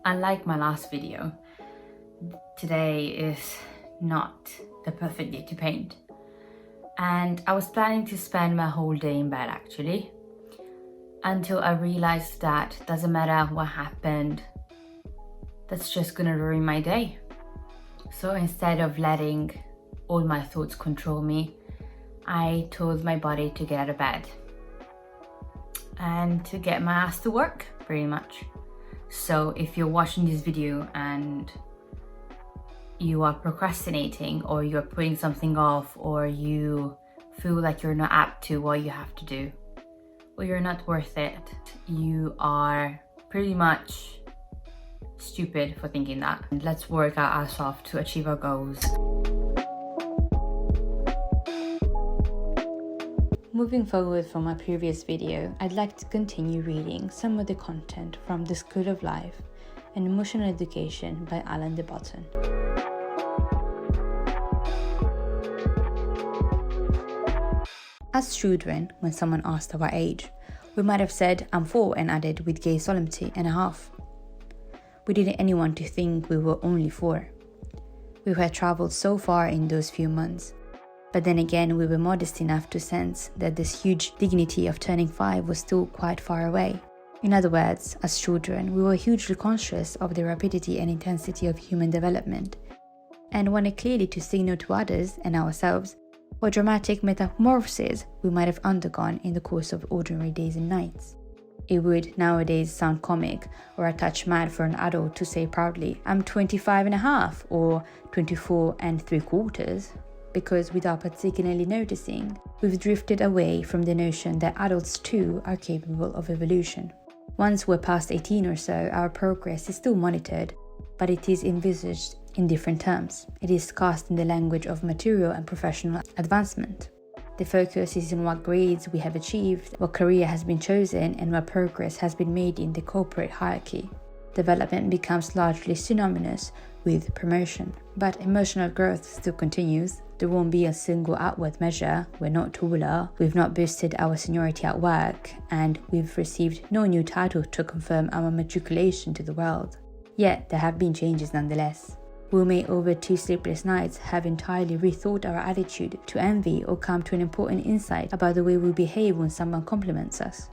Unlike my last video, today is not the perfect day to paint. And I was planning to spend my whole day in bed actually, until I realized that doesn't matter what happened, that's just gonna ruin my day. So instead of letting all my thoughts control me, I told my body to get out of bed and to get my ass to work, pretty much. So if you're watching this video and you are procrastinating, or you're putting something off, or you feel like you're not up to what you have to do, or you're not worth it, you are pretty much stupid for thinking that. And let's work our ass off to achieve our goals. Moving forward from my previous video, I'd like to continue reading some of the content from The School of Life and Emotional Education by Alan de Botton. As children, when someone asked our age, we might have said, "I'm 4," and added with gay solemnity, "and a half." We didn't anyone to think we were only 4. We had travelled so far in those few months. But then again, we were modest enough to sense that this huge dignity of turning 5 was still quite far away. In other words, as children, we were hugely conscious of the rapidity and intensity of human development, and wanted clearly to signal to others and ourselves what dramatic metamorphoses we might have undergone in the course of ordinary days and nights. It would nowadays sound comic or a touch mad for an adult to say proudly, "I'm 25 and a half" or 24 and 3/4. Because without particularly noticing, we've drifted away from the notion that adults too are capable of evolution. Once we're past 18 or so, our progress is still monitored, but it is envisaged in different terms. It is cast in the language of material and professional advancement. The focus is on what grades we have achieved, what career has been chosen, and what progress has been made in the corporate hierarchy. Development becomes largely synonymous with promotion, but emotional growth still continues. There won't be a single outward measure. We're not taller, we've not boosted our seniority at work, and we've received no new title to confirm our matriculation to the world. Yet there have been changes nonetheless. We may over 2 sleepless nights have entirely rethought our attitude to envy, or come to an important insight about the way we behave when someone compliments us.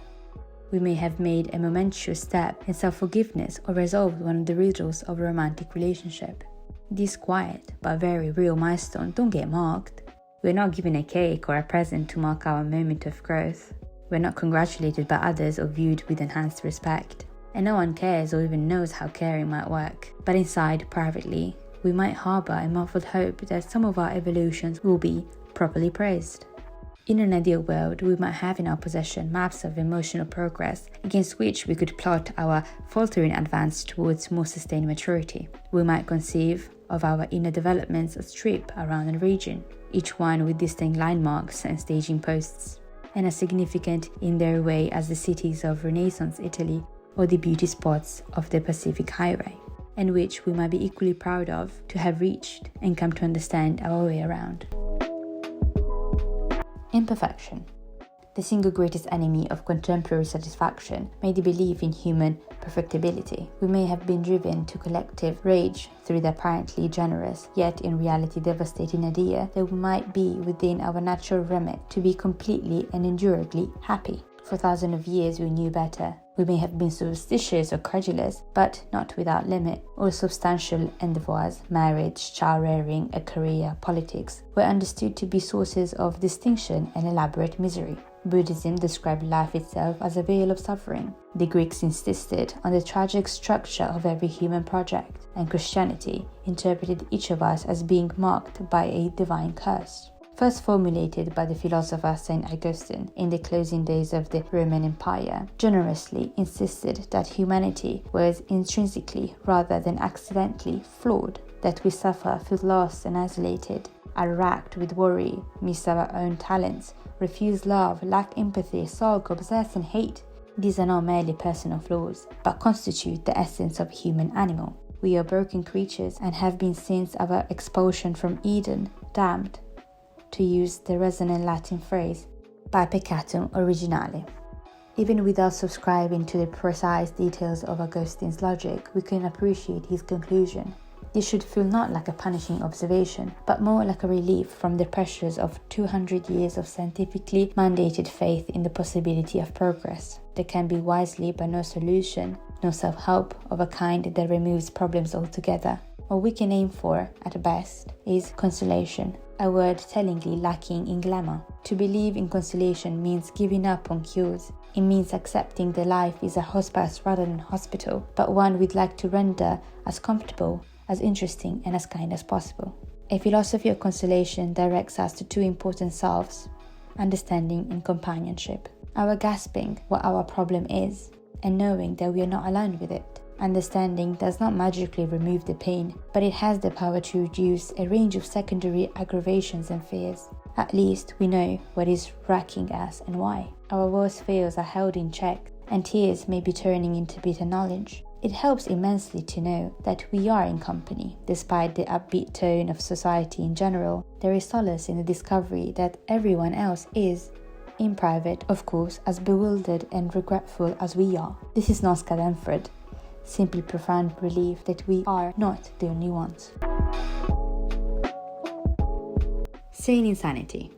We may have made a momentous step in self-forgiveness, or resolved one of the riddles of a romantic relationship. This quiet but very real milestone don't get marked. We're not given a cake or a present to mark our moment of growth. We're not congratulated by others or viewed with enhanced respect. And no one cares or even knows how caring might work. But inside, privately, we might harbour a muffled hope that some of our evolutions will be properly praised. In an ideal world, we might have in our possession maps of emotional progress against which we could plot our faltering advance towards more sustained maturity. We might conceive of our inner developments as strip around a region, each one with distinct landmarks and staging posts, and as significant in their way as the cities of Renaissance Italy or the beauty spots of the Pacific Highway, and which we might be equally proud of to have reached and come to understand our way around. Imperfection. The single greatest enemy of contemporary satisfaction may be belief in human perfectibility. We may have been driven to collective rage through the apparently generous, yet in reality devastating idea that we might be within our natural remit to be completely and endurably happy. For thousands of years we knew better. We may have been superstitious or credulous, but not without limit. All substantial endeavours, marriage, child-rearing, a career, politics, were understood to be sources of distinction and elaborate misery. Buddhism described life itself as a veil of suffering. The Greeks insisted on the tragic structure of every human project, and Christianity interpreted each of us as being marked by a divine curse. First formulated by the philosopher St. Augustine in the closing days of the Roman Empire, generously insisted that humanity was intrinsically rather than accidentally flawed, that we suffer, feel lost and isolated, are racked with worry, miss our own talents, refuse love, lack empathy, sulk, obsess and hate. These are not merely personal flaws, but constitute the essence of human animal. We are broken creatures and have been since our expulsion from Eden damned, to use the resonant Latin phrase, by peccatum originale. Even without subscribing to the precise details of Augustine's logic, we can appreciate his conclusion. This should feel not like a punishing observation, but more like a relief from the pressures of 200 years of scientifically mandated faith in the possibility of progress. There can be wisely but no solution, no self-help of a kind that removes problems altogether. What we can aim for, at best, is consolation, a word tellingly lacking in glamour. To believe in consolation means giving up on cures. It means accepting that life is a hospice rather than hospital, but one we'd like to render as comfortable, as interesting and as kind as possible. A philosophy of consolation directs us to two important selves, understanding and companionship. Our grasping what our problem is and knowing that we are not alone with it. Understanding does not magically remove the pain, but it has the power to reduce a range of secondary aggravations and fears. At least we know what is racking us and why. Our worst fears are held in check, and tears may be turning into bitter knowledge. It helps immensely to know that we are in company. Despite the upbeat tone of society in general, there is solace in the discovery that everyone else is, in private, of course, as bewildered and regretful as we are. This is not schadenfreude, simply profound relief that we are not the only ones. Sane insanity.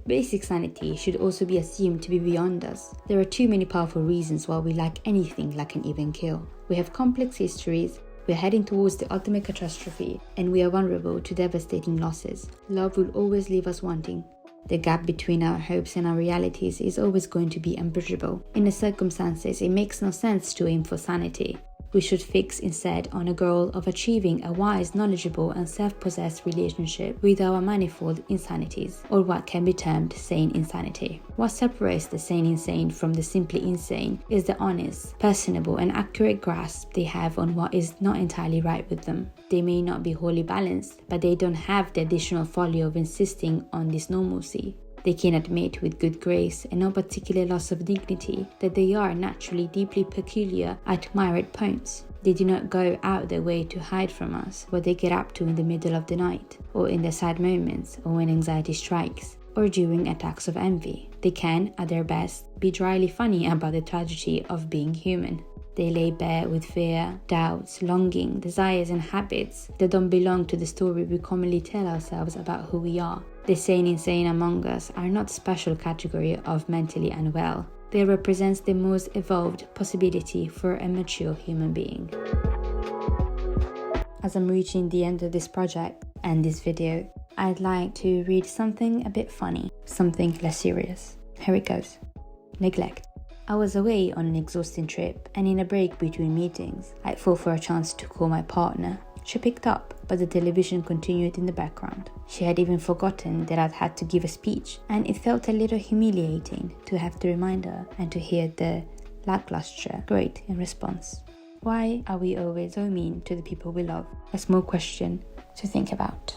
Basic sanity should also be assumed to be beyond us. There are too many powerful reasons why we lack anything like an even keel. We have complex histories, we are heading towards the ultimate catastrophe, and we are vulnerable to devastating losses. Love will always leave us wanting. The gap between our hopes and our realities is always going to be unbridgeable. In the circumstances, it makes no sense to aim for sanity. We should fix instead on a goal of achieving a wise, knowledgeable and self-possessed relationship with our manifold insanities, or what can be termed sane insanity. What separates the sane insane from the simply insane is the honest, personable and accurate grasp they have on what is not entirely right with them. They may not be wholly balanced, but they don't have the additional folly of insisting on this normalcy. They can admit with good grace and no particular loss of dignity that they are naturally deeply peculiar at myriad points. They do not go out their way to hide from us what they get up to in the middle of the night, or in their sad moments, or when anxiety strikes, or during attacks of envy. They can, at their best, be dryly funny about the tragedy of being human. They lay bare with fear, doubts, longing, desires and habits that don't belong to the story we commonly tell ourselves about who we are. The sane insane among us are not a special category of mentally unwell. They represent the most evolved possibility for a mature human being. As I'm reaching the end of this project and this video, I'd like to read something a bit funny, something less serious. Here it goes. Neglect. I was away on an exhausting trip, and in a break between meetings, I fought for a chance to call my partner. She picked up, but the television continued in the background. She had even forgotten that I'd had to give a speech, and it felt a little humiliating to have to remind her and to hear the lackluster great in response. Why are we always so mean to the people we love? A small question to think about.